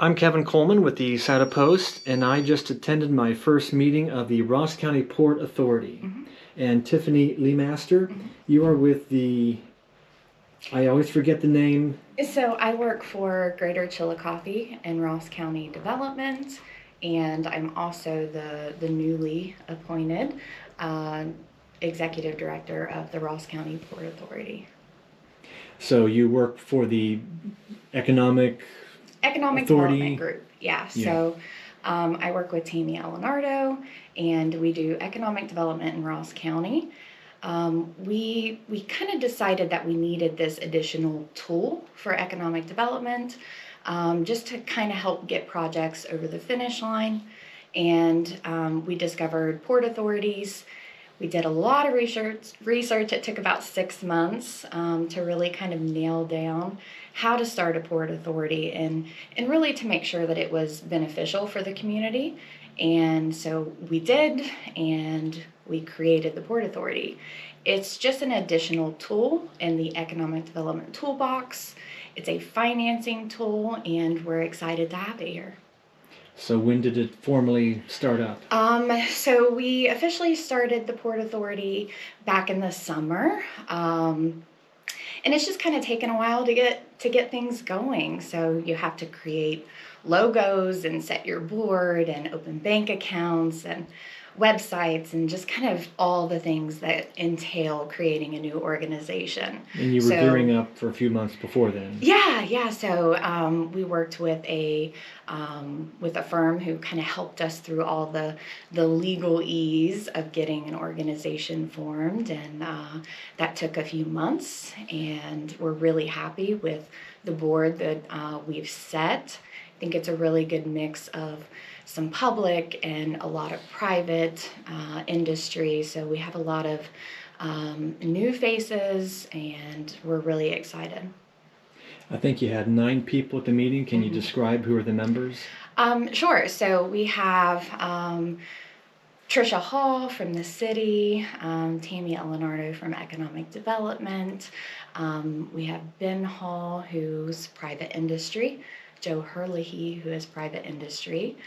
I'm Kevin Coleman with the SATA Post, and I just attended my first meeting of the Ross County Port Authority. And Tiffany Lemaster, you are with I always forget the name. So I work for Greater Chillicothe and Ross County Development, and I'm also the newly appointed Executive Director of the Ross County Port Authority. So you work for the Economic Economic Authority Development Group, yeah. So I work with Tammy Leonardo, and we do economic development in Ross County. We kind of decided that we needed this additional tool for economic development, just to kind of help get projects over the finish line. And we discovered port authorities. We did a lot of research. It took about 6 months to really kind of nail down how to start a port authority and really to make sure that it was beneficial for the community. And so we did, and we created the Port Authority. It's just an additional tool in the economic development toolbox. It's a financing tool, and we're excited to have it here. So when did it formally start up? So we officially started the Port Authority back in the summer. And it's just kind of taken a while to get things going. So you have to create logos and set your board and open bank accounts and websites and just kind of all the things that entail creating a new organization. And you were gearing up for a few months before then. Yeah. So we worked with a firm who kind of helped us through all the legalese of getting an organization formed, and that took a few months. And we're really happy with the board that we've set. I think it's a really good mix of some public and a lot of private industry. So we have a lot of new faces, and we're really excited. I think you had 9 people at the meeting. Can you describe who are the members? Sure. So we have Trisha Hall from the city, Tammy Leonardo from Economic Development. We have Ben Hall, who's private industry. Joe Herlihy, who is private industry.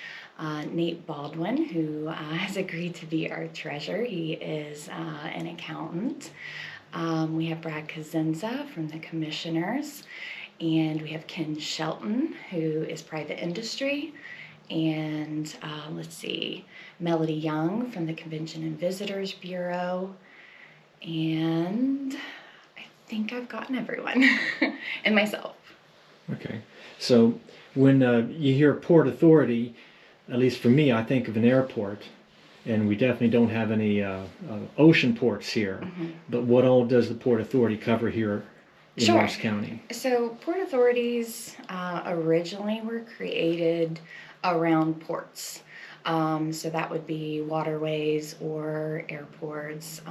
Nate Baldwin, who has agreed to be our treasurer. He is an accountant. We have Brad Kazenza from the commissioners. And we have Ken Shelton, who is private industry. And Melody Young from the Convention and Visitors Bureau. And I think I've gotten everyone, and myself. Okay. So when you hear Port Authority, at least for me, I think of an airport, and we definitely don't have any ocean ports here. But what all does the Port Authority cover here in Ross County? So port authorities originally were created around ports. So that would be waterways or airports,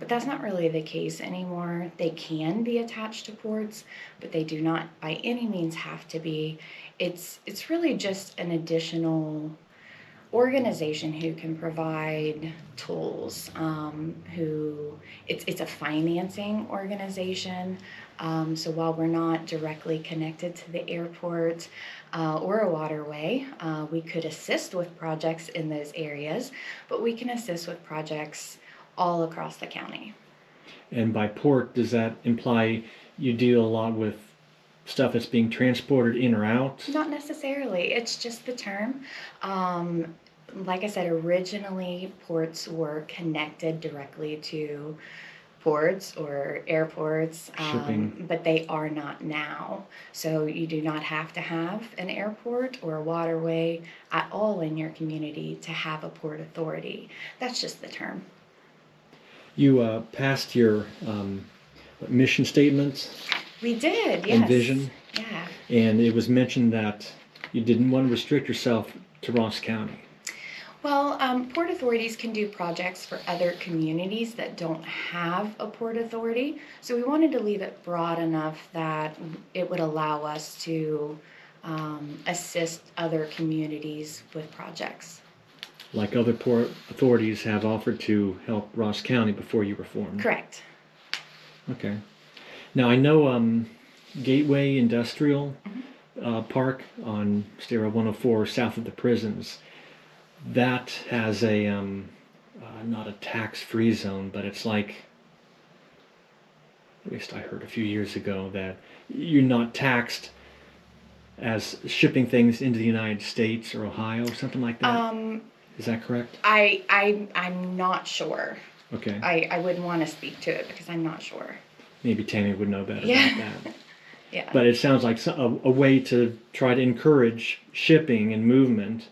but that's not really the case anymore. They can be attached to ports, but they do not by any means have to be. It's really just an additional organization who can provide tools, it's a financing organization. So while we're not directly connected to the airport or a waterway, we could assist with projects in those areas, but we can assist with projects all across the county. And by port, does that imply you deal a lot with stuff that's being transported in or out? Not necessarily. It's just the term. Like I said, originally ports were connected directly to ports or airports, but they are not now. So you do not have to have an airport or a waterway at all in your community to have a port authority. That's just the term. You passed your mission statement. We did, yes. And vision. Yeah. And it was mentioned that you didn't want to restrict yourself to Ross County. Well, port authorities can do projects for other communities that don't have a port authority. So we wanted to leave it broad enough that it would allow us to assist other communities with projects. Like other port authorities have offered to help Ross County before you were formed. Correct. Okay. Now I know Gateway Industrial park on State Road 104 south of the prisons. That has a not a tax-free zone, but it's like, at least I heard a few years ago, that you're not taxed as shipping things into the United States or Ohio or something like that. Is that correct? I'm not sure. Okay. I wouldn't want to speak to it because I'm not sure. Maybe Tammy would know better Yeah. about that. Yeah. But it sounds like a way to try to encourage shipping and movement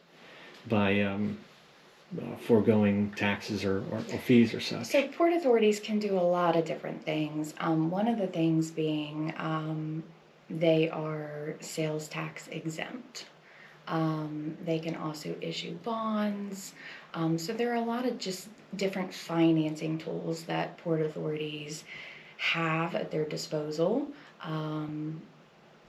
by foregoing taxes or fees or such. So port authorities can do a lot of different things. One of the things being they are sales tax exempt. They can also issue bonds. So there are a lot of just different financing tools that port authorities have at their disposal.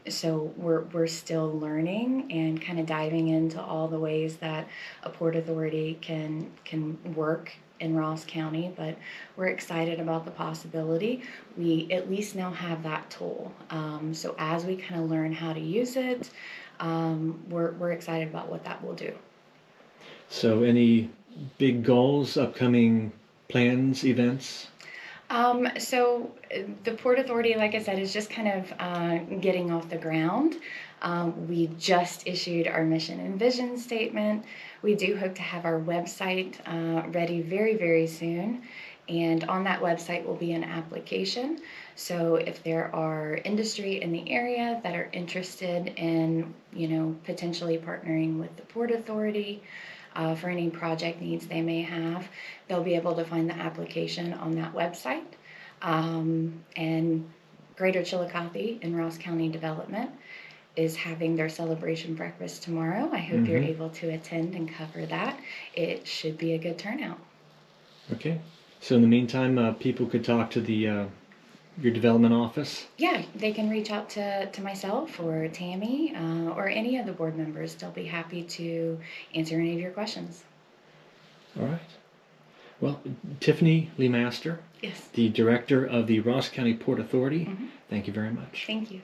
So we're still learning and kind of diving into all the ways that a port authority can work in Ross County, but we're excited about the possibility. We at least now have that tool. So as we kind of learn how to use it, we're excited about what that will do. So any big goals, upcoming plans, events? So the Port Authority, like I said, is just kind of getting off the ground. We just issued our mission and vision statement. We do hope to have our website ready very, very soon. And on that website will be an application. So if there are industry in the area that are interested in, potentially partnering with the Port Authority, for any project needs they may have, they'll be able to find the application on that website. And Greater Chillicothe in Ross County Development is having their celebration breakfast tomorrow. I hope you're able to attend and cover that. It should be a good turnout. Okay. So in the meantime, people could talk to your development office? Yeah, they can reach out to myself or Tammy or any of the board members. They'll be happy to answer any of your questions. All right. Well, Tiffany Lemaster, Yes. the director of the Ross County Port Authority, thank you very much. Thank you.